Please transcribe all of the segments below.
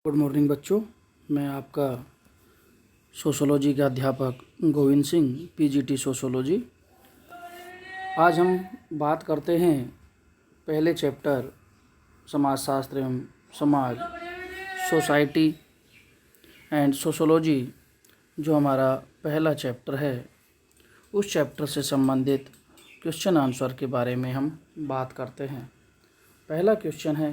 Good morning बच्चों। मैं आपका सोशोलॉजी का अध्यापक गोविंद सिंह, पीजीटी सोशोलॉजी। आज हम बात करते हैं पहले चैप्टर समाजशास्त्र एवं समाज, सोसाइटी एंड सोशोलॉजी, जो हमारा पहला चैप्टर है, उस चैप्टर से संबंधित क्वेश्चन आंसर के बारे में हम बात करते हैं। पहला क्वेश्चन है,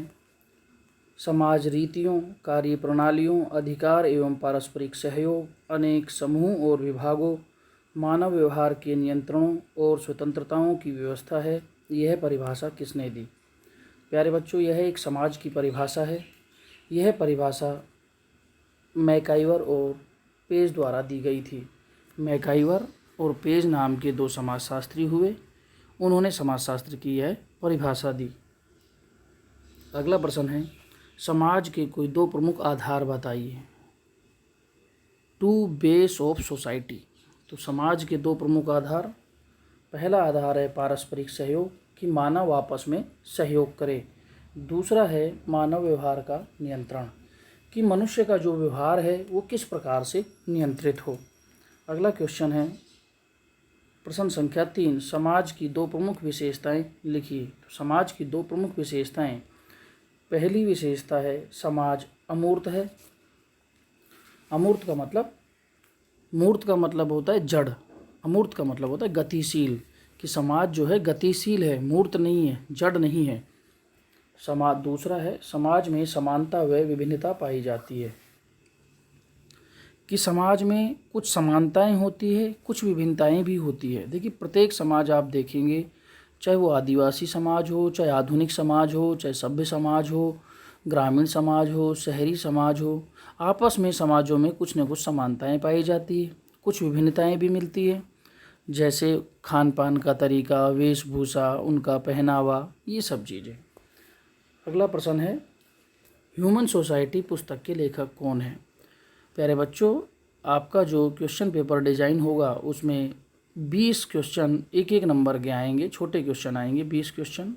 समाज रीतियों, कार्य प्रणालियों, अधिकार एवं पारस्परिक सहयोग, अनेक समूह और विभागों, मानव व्यवहार के नियंत्रणों और स्वतंत्रताओं की व्यवस्था है। यह परिभाषा किसने दी? प्यारे बच्चों, यह एक समाज की परिभाषा है। यह परिभाषा मैकाइवर और पेज द्वारा दी गई थी। मैकाइवर और पेज नाम के दो समाजशास्त्री हुए, उन्होंने समाजशास्त्र की यह परिभाषा दी। अगला प्रश्न है, समाज के कोई दो प्रमुख आधार बताइए। Two base of society. तो समाज के दो प्रमुख आधार, पहला आधार है पारस्परिक सहयोग, कि मानव आपस में सहयोग करे। दूसरा है मानव व्यवहार का नियंत्रण, कि मनुष्य का जो व्यवहार है वो किस प्रकार से नियंत्रित हो। अगला क्वेश्चन है प्रश्न संख्या 3, समाज की दो प्रमुख विशेषताएं लिखिए। तो समाज की दो प्रमुख विशेषताएं, पहली विशेषता है समाज अमूर्त है। अमूर्त का मतलब, मूर्त का मतलब होता है जड़, अमूर्त का मतलब होता है गतिशील, कि समाज जो है गतिशील है, मूर्त नहीं है, जड़ नहीं है समाज। दूसरा है समाज में समानता व विभिन्नता पाई जाती है, कि समाज में कुछ समानताएं होती है, कुछ विभिन्नताएं भी होती है। देखिए, प्रत्येक समाज आप देखेंगे, चाहे वो आदिवासी समाज हो, चाहे आधुनिक समाज हो, चाहे सभ्य समाज हो, ग्रामीण समाज हो, शहरी समाज हो, आपस में समाजों में कुछ न कुछ समानताएं पाई जाती है, कुछ विभिन्नताएं भी मिलती है, जैसे खान पान का तरीका, वेशभूषा, उनका पहनावा, ये सब चीज़ें। अगला प्रश्न है, ह्यूमन सोसाइटी पुस्तक के लेखक कौन है? प्यारे बच्चों, आपका जो क्वेश्चन पेपर डिज़ाइन होगा उसमें 20 क्वेश्चन एक एक नंबर के आएंगे, छोटे क्वेश्चन आएंगे 20 क्वेश्चन।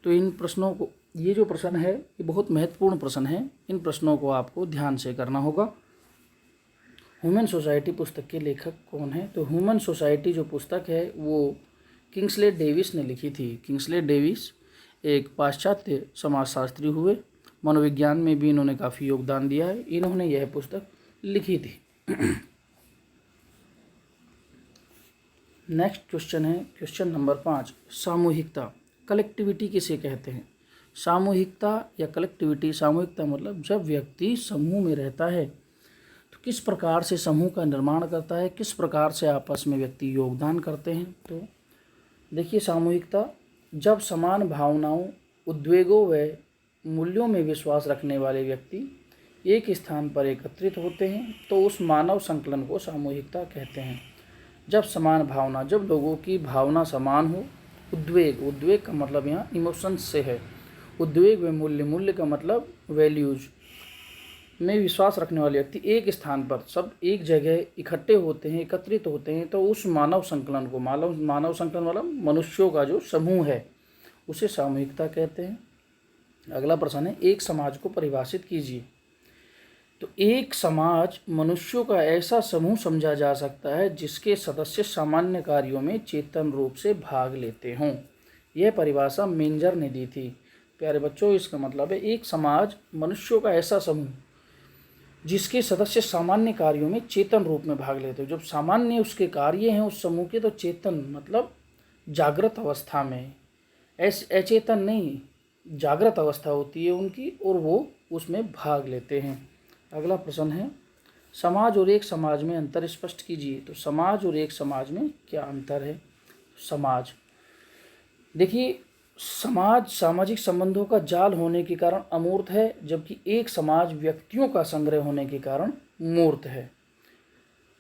तो इन प्रश्नों को, ये जो प्रश्न है ये बहुत महत्वपूर्ण प्रश्न है, इन प्रश्नों को आपको ध्यान से करना होगा। ह्यूमन सोसाइटी पुस्तक के लेखक कौन है? तो ह्यूमन सोसाइटी जो पुस्तक है वो किंग्सले डेविस ने लिखी थी। किंग्सले डेविस एक पाश्चात्य समाजशास्त्री हुए, मनोविज्ञान में भी इन्होंने काफ़ी योगदान दिया है, इन्होंने यह पुस्तक लिखी थी। नेक्स्ट क्वेश्चन है क्वेश्चन नंबर 5, सामूहिकता, कलेक्टिविटी किसे कहते हैं? सामूहिकता या कलेक्टिविटी, सामूहिकता मतलब जब व्यक्ति समूह में रहता है तो किस प्रकार से समूह का निर्माण करता है, किस प्रकार से आपस में व्यक्ति योगदान करते हैं। तो देखिए, सामूहिकता जब समान भावनाओं, उद्वेगों व मूल्यों में विश्वास रखने वाले व्यक्ति एक स्थान पर एकत्रित होते हैं तो उस मानव संकलन को सामूहिकता कहते हैं। जब समान भावना, जब लोगों की भावना समान हो, उद्वेग, उद्वेग का मतलब यहाँ इमोशंस से है, उद्वेग व मूल्य, मूल्य का मतलब वैल्यूज में विश्वास रखने वाले व्यक्ति एक स्थान पर सब एक जगह इकट्ठे होते हैं, एकत्रित होते हैं तो उस मानव संकलन को, मानव संकलन मतलब मनुष्यों का जो समूह है, उसे सामूहिकता कहते हैं। अगला प्रश्न है, एक समाज को परिभाषित कीजिए। तो एक समाज मनुष्यों का ऐसा समूह समझा जा सकता है जिसके सदस्य सामान्य कार्यों में चेतन रूप से भाग लेते हों। यह परिभाषा मेंजर ने दी थी। प्यारे बच्चों, इसका मतलब है एक समाज मनुष्यों का ऐसा समूह जिसके सदस्य सामान्य कार्यों में चेतन रूप में भाग लेते हो। जब सामान्य उसके कार्य हैं उस समूह के, तो चेतन मतलब जागृत अवस्था में, अचेतन नहीं, जागृत अवस्था होती है उनकी और वो उसमें भाग लेते हैं। अगला प्रश्न है, समाज और एक समाज में अंतर स्पष्ट कीजिए। तो समाज और एक समाज में क्या अंतर है? समाज, देखिए, समाज सामाजिक संबंधों का जाल होने के कारण अमूर्त है, जबकि एक समाज व्यक्तियों का संग्रह होने के कारण मूर्त है।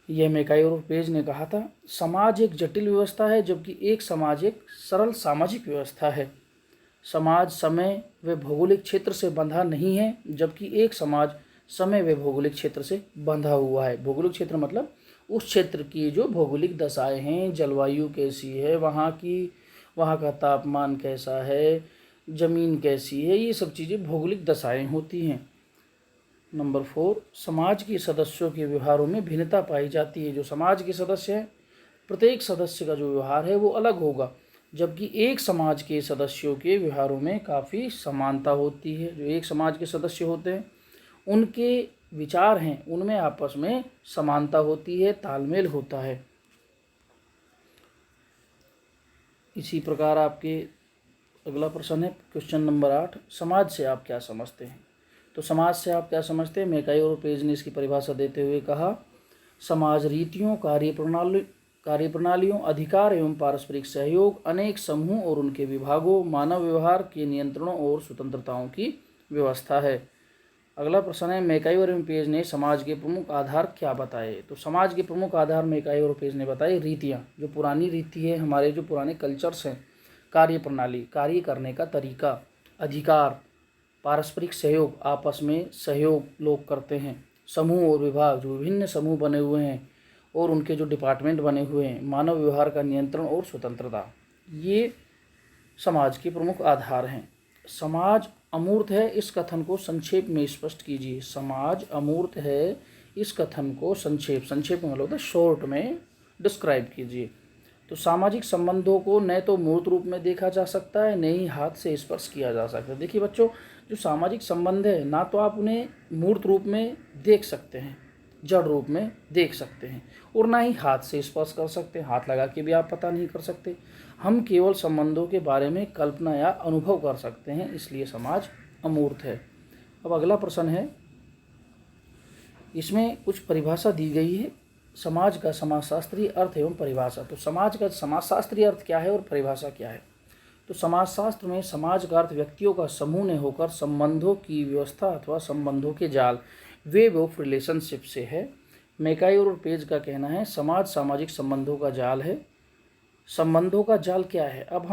यह मैकाइवर पेज ने कहा था। समाज एक जटिल व्यवस्था है जबकि एक समाज एक सरल सामाजिक व्यवस्था है। समाज समय व भौगोलिक क्षेत्र से बंधा नहीं है, जबकि एक समाज समय व भौगोलिक क्षेत्र से बंधा हुआ है। भौगोलिक क्षेत्र मतलब उस क्षेत्र की जो भौगोलिक दशाएं हैं, जलवायु कैसी है वहाँ की, वहाँ का तापमान कैसा है, ज़मीन कैसी है, ये सब चीज़ें भौगोलिक दशाएं होती हैं। नंबर 4, समाज के सदस्यों के व्यवहारों में भिन्नता पाई जाती है। जो समाज के सदस्य हैं, प्रत्येक सदस्य का जो व्यवहार है वो अलग होगा, जबकि एक समाज के सदस्यों के व्यवहारों में काफ़ी समानता होती है। जो एक समाज के सदस्य होते हैं उनके विचार हैं उनमें आपस में समानता होती है, तालमेल होता है। इसी प्रकार आपके अगला प्रश्न है क्वेश्चन नंबर 8, समाज से आप क्या समझते हैं। तो समाज से आप क्या समझते हैं, मैकाई और पेज ने इसकी परिभाषा देते हुए कहा, समाज रीतियों, कार्यप्रणालियों, अधिकार एवं पारस्परिक सहयोग, अनेक समूह और उनके विभागों, मानव व्यवहार के नियंत्रणों और स्वतंत्रताओं की व्यवस्था है। अगला प्रश्न है मैकाई और पेज ने समाज के प्रमुख आधार क्या बताए। तो समाज के प्रमुख आधार मैकाई और पेज ने बताए रीतियाँ, जो पुरानी रीति है, हमारे जो पुराने कल्चर्स हैं, कार्यप्रणाली, कार्य करने का तरीका, अधिकार, पारस्परिक सहयोग, आपस में सहयोग लोग करते हैं, समूह और विभाग, जो विभिन्न समूह बने हुए हैं और उनके जो डिपार्टमेंट बने हुए हैं, मानव व्यवहार का नियंत्रण और स्वतंत्रता, ये समाज के प्रमुख आधार हैं। समाज अमूर्त है, इस कथन को संक्षेप में स्पष्ट कीजिए। समाज अमूर्त है, इस कथन को संक्षेप में मतलब होता है शॉर्ट में डिस्क्राइब कीजिए। तो सामाजिक संबंधों को न तो मूर्त रूप में देखा जा सकता है, न ही हाथ से स्पर्श किया जा सकता है। देखिए बच्चों, जो सामाजिक संबंध है, ना तो आप उन्हें मूर्त रूप में देख सकते हैं, जड़ रूप में देख सकते हैं, और ना ही हाथ से स्पर्श कर सकते हैं, हाथ लगा के भी आप पता नहीं कर सकते। हम केवल संबंधों के बारे में कल्पना या अनुभव कर सकते हैं, इसलिए समाज अमूर्त है। अब अगला प्रश्न है, इसमें कुछ परिभाषा दी गई है, समाज का समाजशास्त्रीय अर्थ एवं परिभाषा। तो समाज का समाजशास्त्रीय अर्थ क्या है और परिभाषा क्या है। तो समाजशास्त्र में समाज का अर्थ व्यक्तियों का समूह ने होकर संबंधों की व्यवस्था अथवा संबंधों के जाल, वेब ऑफ रिलेशनशिप से है। मैकाई और पेज का कहना है समाज सामाजिक संबंधों का जाल है। संबंधों का जाल क्या है। अब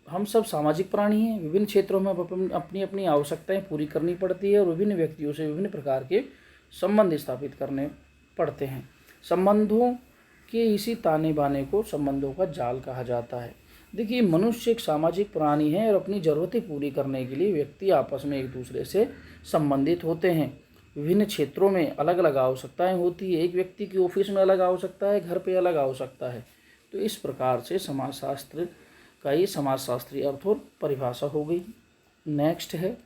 हम सब सामाजिक प्राणी हैं, विभिन्न क्षेत्रों में अपनी अपनी आवश्यकताएं पूरी करनी पड़ती है और विभिन्न व्यक्तियों से विभिन्न प्रकार के संबंध स्थापित करने पड़ते हैं। संबंधों के इसी ताने बाने को संबंधों का जाल कहा जाता है। देखिए, मनुष्य एक सामाजिक प्राणी है और अपनी ज़रूरतें पूरी करने के लिए व्यक्ति आपस में एक दूसरे से संबंधित होते हैं। विभिन्न क्षेत्रों में अलग अलग आवश्यकताएं होती है। एक व्यक्ति की ऑफिस में अलग आवश्यकता है, घर पे अलग आवश्यकता है। तो इस प्रकार से समाजशास्त्र का ये समाजशास्त्रीय अर्थ और परिभाषा हो गई। नेक्स्ट है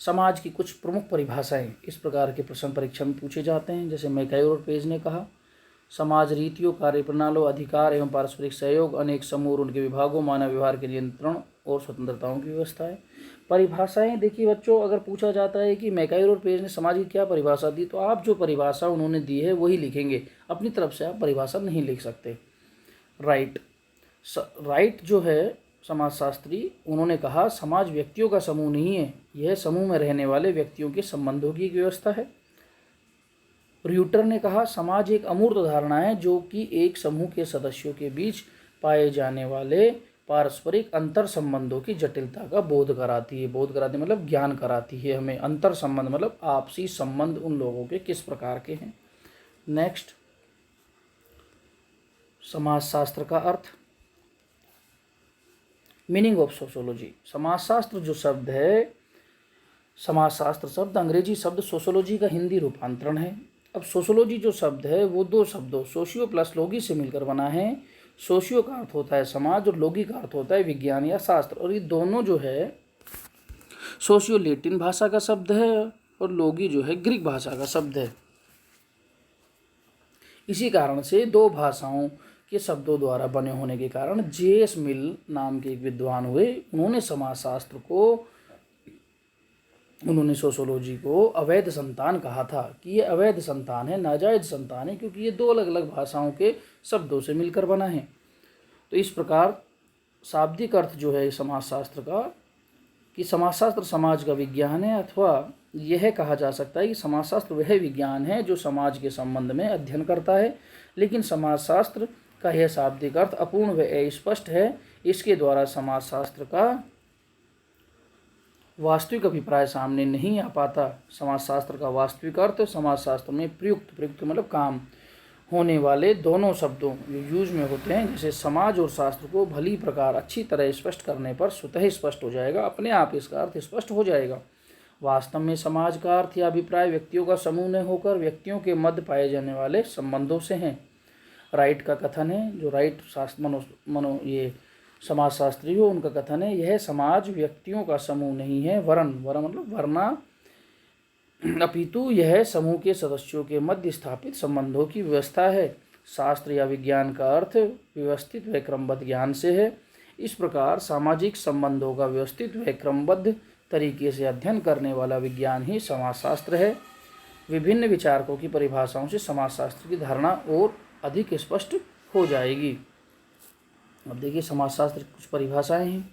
समाज की कुछ प्रमुख परिभाषाएं। इस प्रकार के प्रश्न परीक्षा में पूछे जाते हैं। जैसे मैकाई और पेज ने कहा, समाज रीतियों, कार्यप्रणालियों, अधिकार एवं पारस्परिक सहयोग, अनेक समूह और उनके विभागों, मानव व्यवहार के नियंत्रण और स्वतंत्रताओं की व्यवस्था है। परिभाषाएं देखिए बच्चों, अगर पूछा जाता है कि मैकाई और पेज ने समाज की क्या परिभाषा दी, तो आप जो परिभाषा उन्होंने दी है वही लिखेंगे, अपनी तरफ से आप परिभाषा नहीं लिख सकते। राइट जो है समाजशास्त्री, उन्होंने कहा समाज व्यक्तियों का समूह नहीं है, यह समूह में रहने वाले व्यक्तियों के संबंधों की एक व्यवस्था है। र्यूटर ने कहा समाज एक अमूर्त धारणा है जो कि एक समूह के सदस्यों के बीच पाए जाने वाले पारस्परिक अंतर संबंधों की जटिलता का बोध कराती है। बोध कराती मतलब ज्ञान कराती है हमें। अंतर संबंध मतलब आपसी संबंध उन लोगों के किस प्रकार के हैं। नेक्स्ट, समाजशास्त्र का अर्थ, मीनिंग ऑफ सोशोलॉजी। समाजशास्त्र जो शब्द है, समाजशास्त्र शब्द अंग्रेजी शब्द सोशोलॉजी का हिंदी रूपांतरण है। अब सोशोलॉजी जो शब्द है वो दो शब्दों सोशियो प्लस लोगी से मिलकर बना है। सोशियो का अर्थ होता है समाज और लोगी का अर्थ होता है विज्ञान या शास्त्र, और ये दोनों जो है, सोशियो लैटिन भाषा का शब्द है और लोगी जो है ग्रीक भाषा का शब्द है। इसी कारण से दो भाषाओं के शब्दों द्वारा बने होने के कारण जे.एस. मिल नाम के एक विद्वान हुए, उन्होंने समाजशास्त्र को, उन्होंने सोशोलॉजी को अवैध संतान कहा था कि ये अवैध संतान है, नाजायज संतान है, क्योंकि ये दो अलग अलग भाषाओं के शब्दों से मिलकर बना है। तो इस प्रकार शाब्दिक अर्थ जो है समाजशास्त्र का, कि समाजशास्त्र समाज का विज्ञान है, अथवा यह कहा जा सकता है कि समाजशास्त्र वह विज्ञान है जो समाज के संबंध में अध्ययन करता है। लेकिन समाजशास्त्र का यह शाब्दिक अर्थ अपूर्ण व अस्पष्ट है। इसके द्वारा समाजशास्त्र का वास्तविक अभिप्राय सामने नहीं आ पाता। समाजशास्त्र का वास्तविक अर्थ समाजशास्त्र में प्रयुक्त मतलब काम होने वाले दोनों शब्दों जो यूज में होते हैं, जैसे समाज और शास्त्र को भली प्रकार अच्छी तरह स्पष्ट करने पर स्वतः स्पष्ट हो जाएगा, अपने आप इसका अर्थ स्पष्ट हो जाएगा। वास्तव में समाज का अर्थ या अभिप्राय व्यक्तियों का समूह न होकर व्यक्तियों के मध्य पाए जाने वाले संबंधों से हैं। राइट का कथन है, जो राइट शास्त्र ये समाजशास्त्री हो, उनका कथन है, यह समाज व्यक्तियों का समूह नहीं है वरन मतलब वरना अपितु यह समूह के सदस्यों के मध्य स्थापित संबंधों की व्यवस्था है। शास्त्र या विज्ञान का अर्थ व्यवस्थित व क्रमबद्ध ज्ञान से है। इस प्रकार सामाजिक संबंधों का व्यवस्थित व क्रमबद्ध तरीके से अध्ययन करने वाला विज्ञान ही समाजशास्त्र है। विभिन्न विचारकों की परिभाषाओं से समाजशास्त्र की धारणा और अधिक स्पष्ट हो जाएगी। अब देखिए समाजशास्त्र की कुछ परिभाषाएं हैं।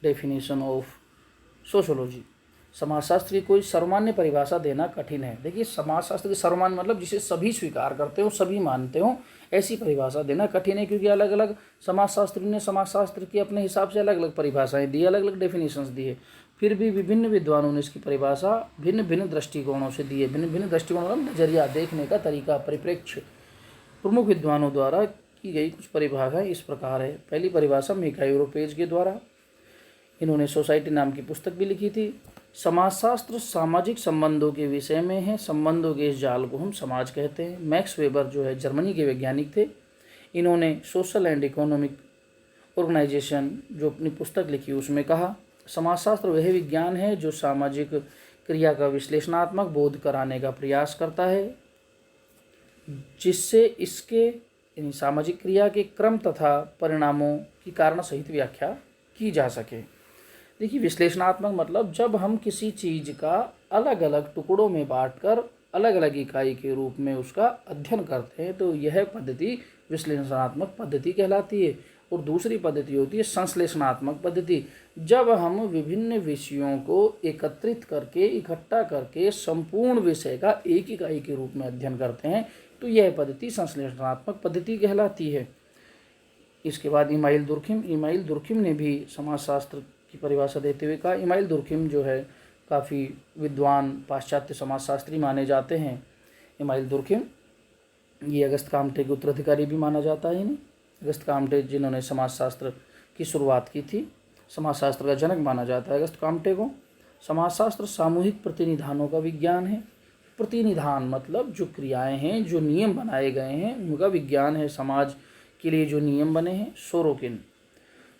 Definition of sociology. समाजशास्त्र की कोई सर्वमान्य परिभाषा देना कठिन है। देखिए समाजशास्त्र की सर्वमान्य मतलब जिसे सभी स्वीकार करते हो, सभी मानते हो, ऐसी परिभाषा देना कठिन है, क्योंकि अलग अलग समाजशास्त्री ने समाजशास्त्र की अपने हिसाब से अलग अलग परिभाषाएं दी, अलग अलग डेफिनेशंस दिए। फिर भी विभिन्न विद्वानों ने इसकी परिभाषा भिन्न भिन्न दृष्टिकोणों से दी है। भिन्न भिन्न दृष्टिकोण मतलब नजरिया, देखने का तरीका, परिप्रेक्ष्य। प्रमुख विद्वानों द्वारा की गई कुछ परिभाषाएं इस प्रकार है। पहली परिभाषा मिखाइल रोपेज के द्वारा, इन्होंने सोसाइटी नाम की पुस्तक भी लिखी थी। समाजशास्त्र सामाजिक संबंधों के विषय में है। संबंधों के इस जाल को हम समाज कहते हैं। मैक्स वेबर जो है जर्मनी के वैज्ञानिक थे, इन्होंने सोशल एंड इकोनॉमिक ऑर्गेनाइजेशन जो अपनी पुस्तक लिखी उसमें कहा, समाजशास्त्र वह विज्ञान है जो सामाजिक क्रिया का विश्लेषणात्मक बोध कराने का प्रयास करता है, जिससे इसके सामाजिक क्रिया के क्रम तथा परिणामों की कारण सहित व्याख्या की जा सके। देखिए विश्लेषणात्मक मतलब जब हम किसी चीज़ का अलग अलग टुकड़ों में बांटकर अलग अलग इकाई के रूप में उसका अध्ययन करते हैं, तो यह पद्धति विश्लेषणात्मक पद्धति कहलाती है। और दूसरी पद्धति होती है संश्लेषणात्मक पद्धति। जब हम विभिन्न विषयों को एकत्रित करके, इकट्ठा करके संपूर्ण विषय का एक इकाई के रूप में अध्ययन करते हैं, तो यह पद्धति संश्लेषणात्मक पद्धति कहलाती है। इसके बाद इमाइल दुर्खिम ने भी समाजशास्त्र की परिभाषा देते हुए कहा। इमाइल दुर्खिम जो है काफ़ी विद्वान पाश्चात्य समाजशास्त्री माने जाते हैं। इमाइल दुर्खिम ये अगस्त काम्टे के उत्तराधिकारी भी माना जाता है इन्हें। अगस्त काम्टे जिन्होंने समाजशास्त्र की शुरुआत की थी, समाजशास्त्र का जनक माना जाता है अगस्त काम्टे को। समाजशास्त्र सामूहिक प्रतिनिधानों का विज्ञान है। प्रतिनिधान मतलब जो क्रियाएं हैं, जो नियम बनाए गए हैं, उनका विज्ञान है। समाज के लिए जो नियम बने हैं।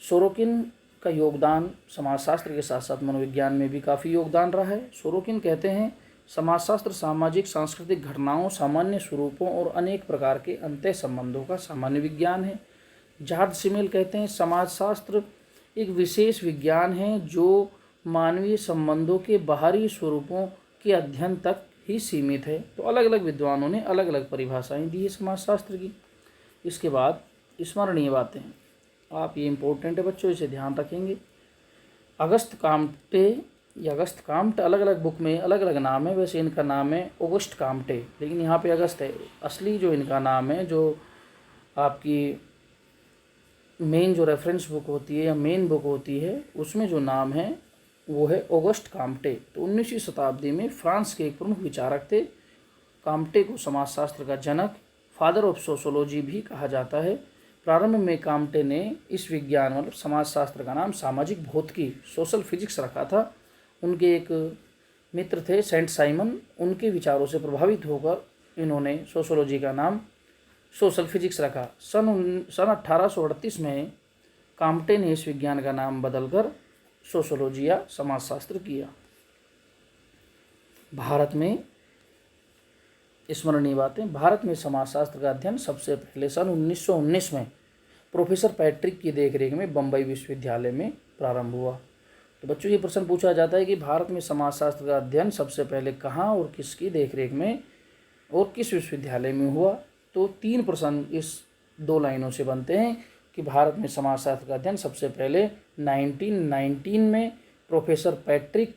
सोरोकिन का योगदान समाजशास्त्र के साथ साथ मनोविज्ञान में भी काफ़ी योगदान रहा है। सोरोकिन कहते हैं समाजशास्त्र सामाजिक सांस्कृतिक घटनाओं, सामान्य स्वरूपों और अनेक प्रकार के अंतः संबंधों का सामान्य विज्ञान है। जॉर्ज सिमेल कहते हैं समाजशास्त्र एक विशेष विज्ञान है जो मानवीय संबंधों के बाहरी स्वरूपों के अध्ययन तक ही सीमित है। तो अलग अलग विद्वानों ने अलग अलग परिभाषाएं दी है समाजशास्त्र की। इसके बाद स्मरणीय बातें, आप ये इम्पोर्टेंट है बच्चों, इसे ध्यान रखेंगे। अगस्त काम्टे या अगस्त काम्ट अलग अलग बुक में अलग अलग नाम है। वैसे इनका नाम है ऑगस्ट काम्टे, लेकिन यहाँ पे अगस्त है। असली जो इनका नाम है, जो आपकी मेन जो रेफरेंस बुक होती है या मेन बुक होती है, उसमें जो नाम है वो है ऑगस्ट काम्टे। तो 19वीं शताब्दी में फ्रांस के एक प्रमुख विचारक थे। काम्टे को समाजशास्त्र का जनक, फादर ऑफ सोशोलॉजी भी कहा जाता है। प्रारंभ में काम्टे ने इस विज्ञान मतलब समाजशास्त्र का नाम सामाजिक भौतिकी, सोशल फिजिक्स रखा था। उनके एक मित्र थे सेंट साइमन, उनके विचारों से प्रभावित होकर इन्होंने सोशोलॉजी का नाम सोशल फिजिक्स रखा। सन 1838 में काम्टे ने इस विज्ञान का नाम बदलकर सोशोलॉजी या समाजशास्त्र किया। भारत में स्मरणीय बातें, भारत में समाजशास्त्र का अध्ययन सबसे पहले सन 1919 में प्रोफेसर पैट्रिक की देखरेख में बम्बई विश्वविद्यालय में प्रारंभ हुआ। तो बच्चों ये प्रश्न पूछा जाता है कि भारत में समाजशास्त्र का अध्ययन सबसे पहले कहाँ और किसकी देखरेख में और किस विश्वविद्यालय में हुआ। तो 3 प्रश्न इस 2 लाइनों से बनते हैं कि भारत में समाजशास्त्र का अध्ययन सबसे पहले 1919 में प्रोफेसर पैट्रिक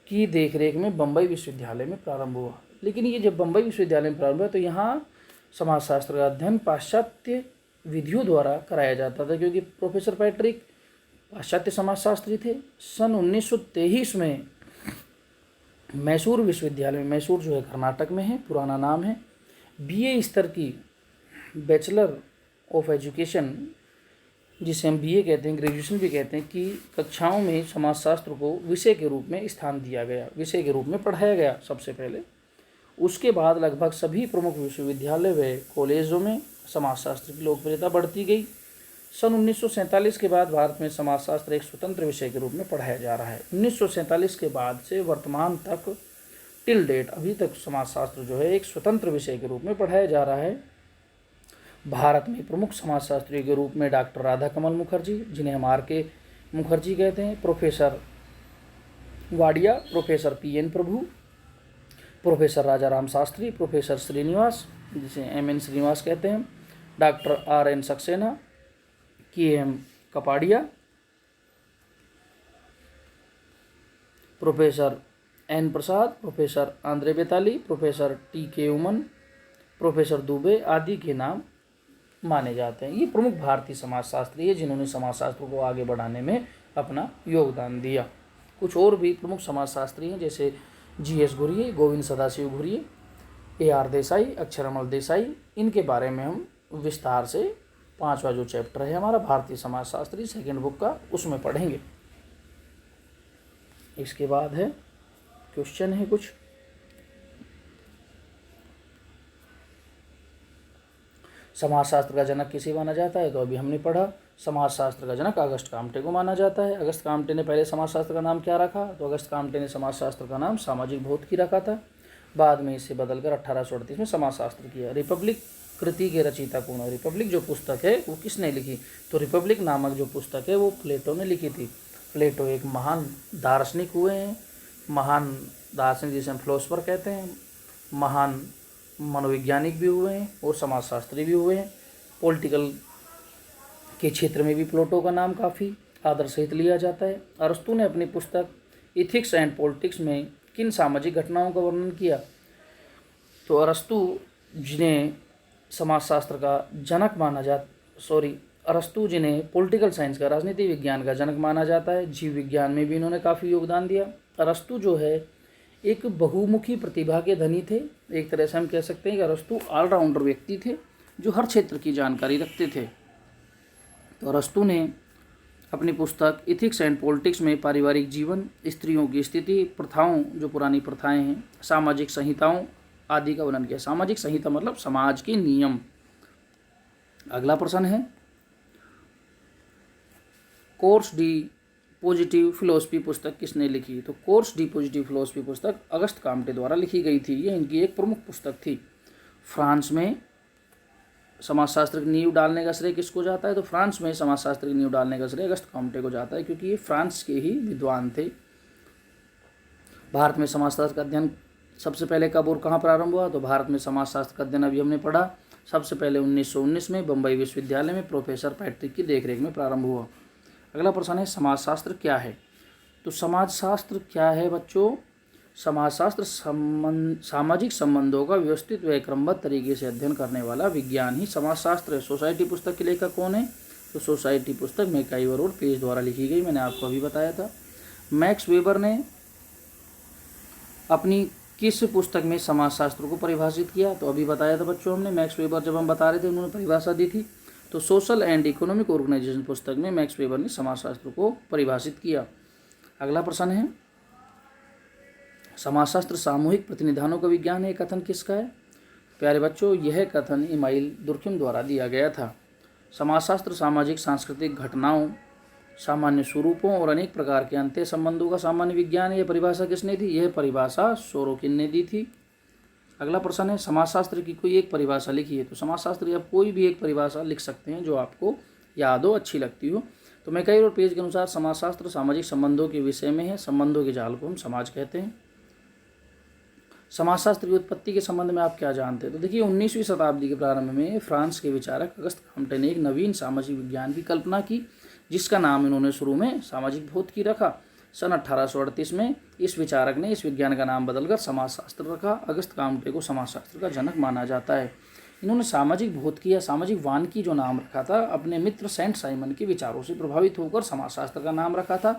की देखरेख में बम्बई विश्वविद्यालय में प्रारंभ हुआ। लेकिन ये जब बम्बई विश्वविद्यालय में प्रारंभ हुआ तो यहाँ समाजशास्त्र का अध्ययन पाश्चात्य विधियों द्वारा कराया जाता था, क्योंकि प्रोफेसर पैट्रिक पाश्चात्य समाजशास्त्री थे। सन 1923 में मैसूर विश्वविद्यालय में, मैसूर जो है कर्नाटक में है, पुराना नाम है, BA स्तर की बैचलर ऑफ एजुकेशन जिसे हम बीए कहते हैं, ग्रेजुएशन भी कहते हैं, कि कक्षाओं में समाजशास्त्र को विषय के रूप में स्थान दिया गया, विषय के रूप में पढ़ाया गया सबसे पहले। उसके बाद लगभग सभी प्रमुख विश्वविद्यालय व कॉलेजों में समाजशास्त्र की लोकप्रियता बढ़ती गई। सन 1947 के बाद भारत में समाजशास्त्र एक स्वतंत्र विषय के रूप में पढ़ाया जा रहा है। 1947 के बाद से वर्तमान तक, टिल डेट, अभी तक समाजशास्त्र जो है एक स्वतंत्र विषय के रूप में पढ़ाया जा रहा है। भारत में प्रमुख समाजशास्त्रियों के रूप में डॉक्टर राधाकमल मुखर्जी, जिन्हें हम R.K. मुखर्जी कहते हैं, प्रोफेसर वाडिया, प्रोफेसर P.N. प्रभु, प्रोफेसर राजाराम शास्त्री, प्रोफेसर श्रीनिवास, जिसे M.N. श्रीनिवास कहते हैं, doctor R.N. Saxena, K.M. Kapadia, professor N. प्रसाद, प्रोफेसर आंद्रे बेताली, प्रोफेसर T.K. उमन, प्रोफेसर दुबे आदि के नाम माने जाते हैं। ये प्रमुख भारतीय समाजशास्त्री है जिन्होंने समाजशास्त्र को आगे बढ़ाने में अपना योगदान दिया। कुछ और भी प्रमुख समाजशास्त्री हैं जैसे G.S. घुरिये, गोविंद सदाशिव घुरिये, A.R. देसाई, अक्षरमल देसाई। इनके बारे में हम विस्तार से 5वां जो चैप्टर है हमारा भारतीय समाजशास्त्री, सेकेंड बुक का, उसमें पढ़ेंगे। इसके बाद है क्वेश्चन है कुछ। समाजशास्त्र का जनक किसे माना जाता है? तो अभी हमने पढ़ा, समाजशास्त्र का जनक अगस्त काम्टे को माना जाता है। अगस्त काम्टे ने पहले समाजशास्त्र का नाम क्या रखा? तो अगस्त काम्टे ने समाजशास्त्र का नाम सामाजिक भौतिकी रखा था। बाद में इसे बदलकर 1838 में समाजशास्त्र किया। रिपब्लिक कृति के रचयिता कौन है? रिपब्लिक जो पुस्तक है वो किसने लिखी? तो रिपब्लिक नामक जो पुस्तक है वो प्लेटो ने लिखी थी। प्लेटो एक महान दार्शनिक हुए हैं, महान दार्शनिक जिसे हम फिलोसफर कहते हैं, महान मनोवैज्ञानिक भी हुए हैं और समाजशास्त्री भी हुए हैं। पॉलिटिकल के क्षेत्र में भी प्लेटो का नाम काफ़ी आदर सहित लिया जाता है। अरस्तु ने अपनी पुस्तक इथिक्स एंड पॉलिटिक्स में किन सामाजिक घटनाओं का वर्णन किया? तो अरस्तु जिन्हें समाजशास्त्र का जनक माना अरस्तु जिन्हें पॉलिटिकल साइंस का, राजनीति विज्ञान का जनक माना जाता है, जीव विज्ञान में भी इन्होंने काफ़ी योगदान दिया। अरस्तु जो है एक बहुमुखी प्रतिभा के धनी थे। एक तरह से हम कह सकते हैं कि अरस्तु ऑलराउंडर व्यक्ति थे जो हर क्षेत्र की जानकारी रखते थे। तो अरस्तु ने अपनी पुस्तक इथिक्स एंड पॉलिटिक्स में पारिवारिक जीवन, स्त्रियों की स्थिति, प्रथाओं, जो पुरानी प्रथाएं हैं, सामाजिक संहिताओं आदि का वर्णन किया। सामाजिक संहिता मतलब समाज के नियम। अगला प्रश्न है, कोर्स डी पॉजिटिव फिलोसफी पुस्तक किसने लिखी? तो कोर्स डी पॉजिटिव फिलोसफी पुस्तक अगस्त काम्टे द्वारा लिखी गई थी। ये इनकी एक प्रमुख पुस्तक थी। फ्रांस में समाजशास्त्र की नींव डालने का श्रेय किसको जाता है? तो फ्रांस में समाजशास्त्र की नींव डालने का श्रेय अगस्त काम्टे को जाता है, क्योंकि ये फ्रांस के ही विद्वान थे। भारत में समाजशास्त्र का अध्ययन सबसे पहले कब और कहाँ प्रारंभ हुआ? तो भारत में समाजशास्त्र का अध्ययन अभी हमने पढ़ा, सबसे पहले 1919 में बम्बई विश्वविद्यालय में प्रोफेसर पैट्रिक की देखरेख में प्रारंभ हुआ। अगला प्रश्न है, समाजशास्त्र क्या है? तो समाजशास्त्र क्या है बच्चों? समाजशास्त्र सामाजिक संबंधों का व्यवस्थित व क्रमबद्ध तरीके से अध्ययन करने वाला विज्ञान ही समाजशास्त्र है। सोसाइटी पुस्तक के लेखक कौन है? तो सोसाइटी पुस्तक मैकाइवर और पेज द्वारा लिखी गई, मैंने आपको अभी बताया था। मैक्स वेबर ने अपनी किस पुस्तक में समाजशास्त्र को परिभाषित किया? तो अभी बताया था बच्चों हमने, मैक्स वेबर जब हम बता रहे थे उन्होंने परिभाषा दी थी। तो सोशल एंड इकोनॉमिक ऑर्गेनाइजेशन पुस्तक में मैक्स वेबर ने समाजशास्त्र को परिभाषित किया। अगला प्रश्न है, समाजशास्त्र सामूहिक प्रतिनिधानों का विज्ञान है, कथन किसका है? प्यारे बच्चों, यह कथन इमाइल दुर्खिम द्वारा दिया गया था। समाजशास्त्र सामाजिक सांस्कृतिक घटनाओं, सामान्य स्वरूपों और अनेक प्रकार के अंत्य संबंधों का सामान्य विज्ञान। यह परिभाषा किसने दी? यह परिभाषा सोरोकिन ने दी थी। अगला प्रश्न है, समाजशास्त्र की कोई एक परिभाषा लिखिए। तो समाजशास्त्र आप कोई भी एक परिभाषा लिख सकते हैं जो आपको याद हो, अच्छी लगती हो। तो मैकाइवर और पेज के अनुसार समाजशास्त्र सामाजिक संबंधों के विषय में है। संबंधों के जाल को हम समाज कहते हैं। समाजशास्त्र की उत्पत्ति के संबंध में आप क्या जानते हैं? तो देखिए, 19वीं शताब्दी के प्रारंभ में फ्रांस के विचारक अगस्त काम्टे ने एक नवीन सामाजिक विज्ञान की कल्पना की, जिसका नाम इन्होंने शुरू में सामाजिक भौतिकी रखा। सन 1838 में इस विचारक ने इस विज्ञान का नाम बदलकर समाजशास्त्र रखा। अगस्त काम्टे को समाजशास्त्र का जनक माना जाता है। इन्होंने सामाजिक भौतिकी या सामाजिक वानिकी जो नाम रखा था, अपने मित्र सेंट साइमन के विचारों से प्रभावित होकर समाजशास्त्र का नाम रखा था,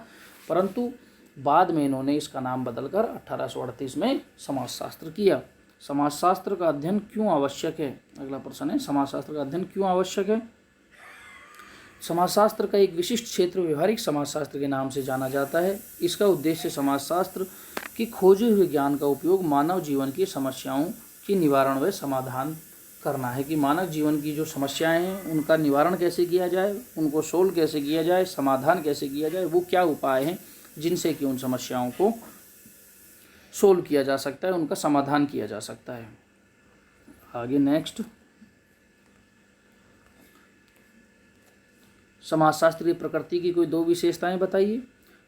परंतु बाद में इन्होंने इसका नाम बदलकर 1838 में समाजशास्त्र किया। समाजशास्त्र का अध्ययन क्यों आवश्यक है? अगला प्रश्न है, समाजशास्त्र का अध्ययन क्यों आवश्यक है? समाजशास्त्र का एक विशिष्ट क्षेत्र व्यवहारिक समाजशास्त्र के नाम से जाना जाता है। इसका उद्देश्य समाजशास्त्र की खोजे हुए ज्ञान का उपयोग मानव जीवन की समस्याओं की निवारण व समाधान करना है कि मानव जीवन की जो समस्याएं हैं उनका निवारण कैसे किया जाए, उनको सोल्व कैसे किया जाए, समाधान कैसे किया जाए, वो क्या उपाय हैं जिनसे कि उन समस्याओं को सोल्व किया जा सकता है, उनका समाधान किया जा सकता है। आगे नेक्स्ट, समाजशास्त्र की प्रकृति की कोई दो विशेषताएं बताइए।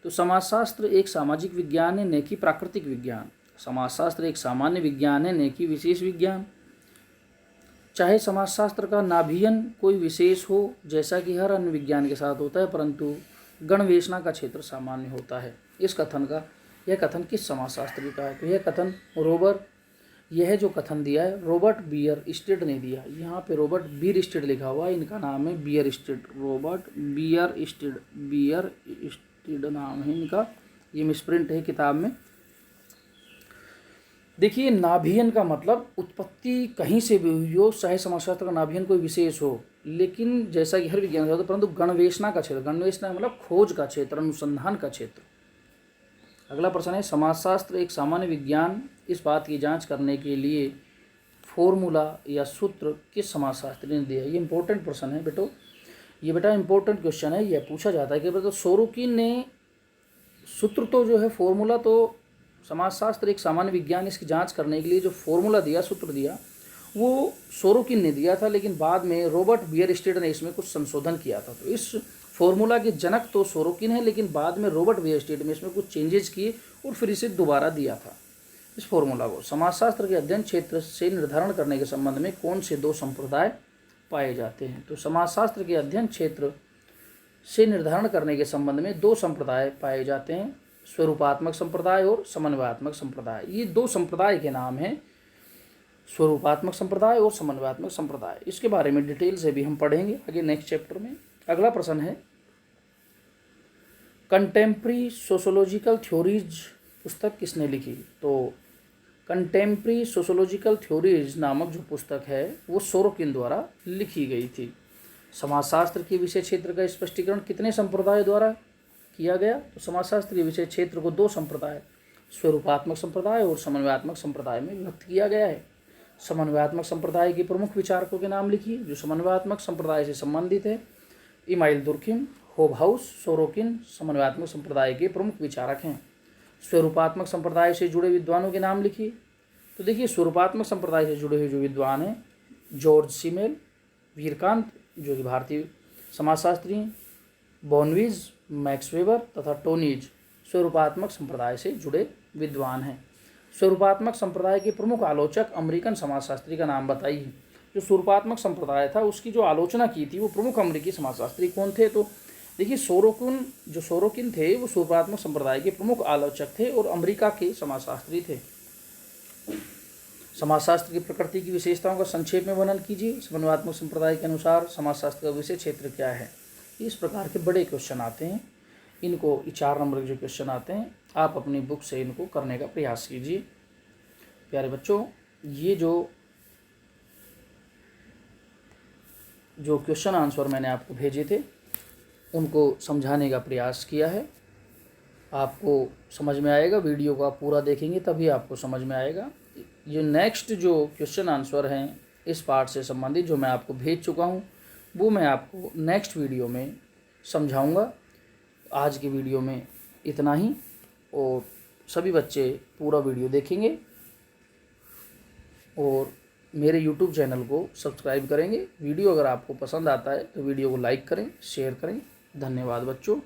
तो समाजशास्त्र एक सामाजिक विज्ञान है, न कि प्राकृतिक विज्ञान। समाजशास्त्र एक सामान्य विज्ञान है, न कि विशेष विज्ञान। चाहे समाजशास्त्र का नाभियन कोई विशेष हो, जैसा कि हर अन्य विज्ञान के साथ होता है, परंतु गणवेशना का क्षेत्र सामान्य होता है। यह कथन किस समाजशास्त्री का है? तो यह जो कथन दिया है रॉबर्ट बियरस्टेड ने दिया। यहाँ पे रॉबर्ट बियरस्टेड लिखा हुआ है, इनका नाम है बियरस्टेड, रॉबर्ट बियरस्टेड नाम है इनका, ये मिसप्रिंट है किताब में। देखिए, नाभियन का मतलब उत्पत्ति कहीं से भी हुई हो, चाहे समाजशास्त्र का नाभियन कोई विशेष हो, लेकिन जैसा कि हर विज्ञान का होता है, परंतु गणवेशना का क्षेत्र, गणवेशना मतलब खोज का क्षेत्र, अनुसंधान का क्षेत्र। अगला प्रश्न है, समाजशास्त्र एक सामान्य विज्ञान इस बात की जांच करने के लिए फॉर्मूला या सूत्र किस समाजशास्त्री ने दिया? ये इंपॉर्टेंट प्रश्न है बेटो, ये बेटा इंपॉर्टेंट क्वेश्चन है। यह पूछा जाता है कि बेटा सोरोकिन ने सूत्र तो जो है फॉर्मूला, तो समाजशास्त्र एक सामान्य विज्ञान इसकी जांच करने के लिए जो फॉर्मूला दिया, सूत्र दिया, वो सोरोकिन ने दिया था, लेकिन बाद में रॉबर्ट बियरस्टेड ने इसमें कुछ संशोधन किया था। तो इस फॉर्मूला के जनक तो सोरोकिन है, लेकिन बाद में रॉबर्ट बियरस्टेड ने इसमें कुछ चेंजेस किए और फिर इसे दोबारा दिया था इस फॉर्मूला को। समाजशास्त्र के अध्ययन क्षेत्र से निर्धारण करने के संबंध में कौन से दो संप्रदाय पाए जाते हैं? तो समाजशास्त्र के अध्ययन क्षेत्र से निर्धारण करने के संबंध में दो संप्रदाय पाए जाते हैं, स्वरूपात्मक संप्रदाय और समन्वयात्मक संप्रदाय। ये दो संप्रदाय के नाम हैं, स्वरूपात्मक संप्रदाय और समन्वयात्मक संप्रदाय। इसके बारे में डिटेल से भी हम पढ़ेंगे आगे नेक्स्ट चैप्टर में। अगला प्रश्न है, कंटेम्प्रेरी सोशोलॉजिकल थ्योरीज पुस्तक किसने लिखी? तो कंटेम्प्रेरी सोशोलॉजिकल थ्योरीज नामक जो पुस्तक है वो सोरोकिन द्वारा लिखी गई थी। समाजशास्त्र के विषय क्षेत्र का स्पष्टीकरण कितने संप्रदाय द्वारा किया गया? तो समाजशास्त्र के विषय क्षेत्र को दो संप्रदाय, स्वरूपात्मक संप्रदाय और समन्वयात्मक संप्रदाय में विभक्त किया गया है। समन्वयात्मक संप्रदाय के प्रमुख विचारकों के नाम लिखिए जो समन्वयात्मक संप्रदाय से संबंधित है। इमाइल दुर्खिम, होबहाउस, सोरोकिन समन्वयात्मक संप्रदाय के प्रमुख विचारक हैं। स्वरूपात्मक संप्रदाय से जुड़े विद्वानों के नाम लिखिए। तो देखिए, स्वरूपात्मक संप्रदाय से जुड़े हुए जो विद्वान हैं, जॉर्ज सिमेल, वीरकांत जो कि भारतीय समाजशास्त्री हैं, बॉनवीज, मैक्स वेबर तथा टोनीज स्वरूपात्मक संप्रदाय से जुड़े विद्वान हैं। स्वरूपात्मक संप्रदाय के प्रमुख आलोचक अमेरिकन समाजशास्त्री का नाम बताइए। जो स्वरूपात्मक संप्रदाय था उसकी जो आलोचना की थी वो प्रमुख अमेरिकी समाजशास्त्री कौन थे? तो देखिए, सोरोकिन थे, वो स्वरूपात्मक संप्रदाय के प्रमुख आलोचक थे और अमेरिका के समाजशास्त्री थे। समाजशास्त्र की प्रकृति की विशेषताओं का संक्षेप में वर्णन कीजिए। समन्वयात्मक संप्रदाय के अनुसार समाजशास्त्र का विषय क्षेत्र क्या है? इस प्रकार के बड़े क्वेश्चन आते हैं, इनको 4 नंबर के जो क्वेश्चन आते हैं आप अपनी बुक से इनको करने का प्रयास कीजिए। प्यारे बच्चों, ये जो क्वेश्चन आंसर मैंने आपको भेजे थे उनको समझाने का प्रयास किया है। आपको समझ में आएगा, वीडियो को आप पूरा देखेंगे तभी आपको समझ में आएगा। ये नेक्स्ट जो क्वेश्चन आंसर हैं इस पार्ट से संबंधित जो मैं आपको भेज चुका हूँ वो मैं आपको नेक्स्ट वीडियो में समझाऊंगा। आज की वीडियो में इतना ही, और सभी बच्चे पूरा वीडियो देखेंगे और मेरे YouTube चैनल को सब्सक्राइब करेंगे। वीडियो अगर आपको पसंद आता है तो वीडियो को लाइक करें, शेयर करें। धन्यवाद बच्चों।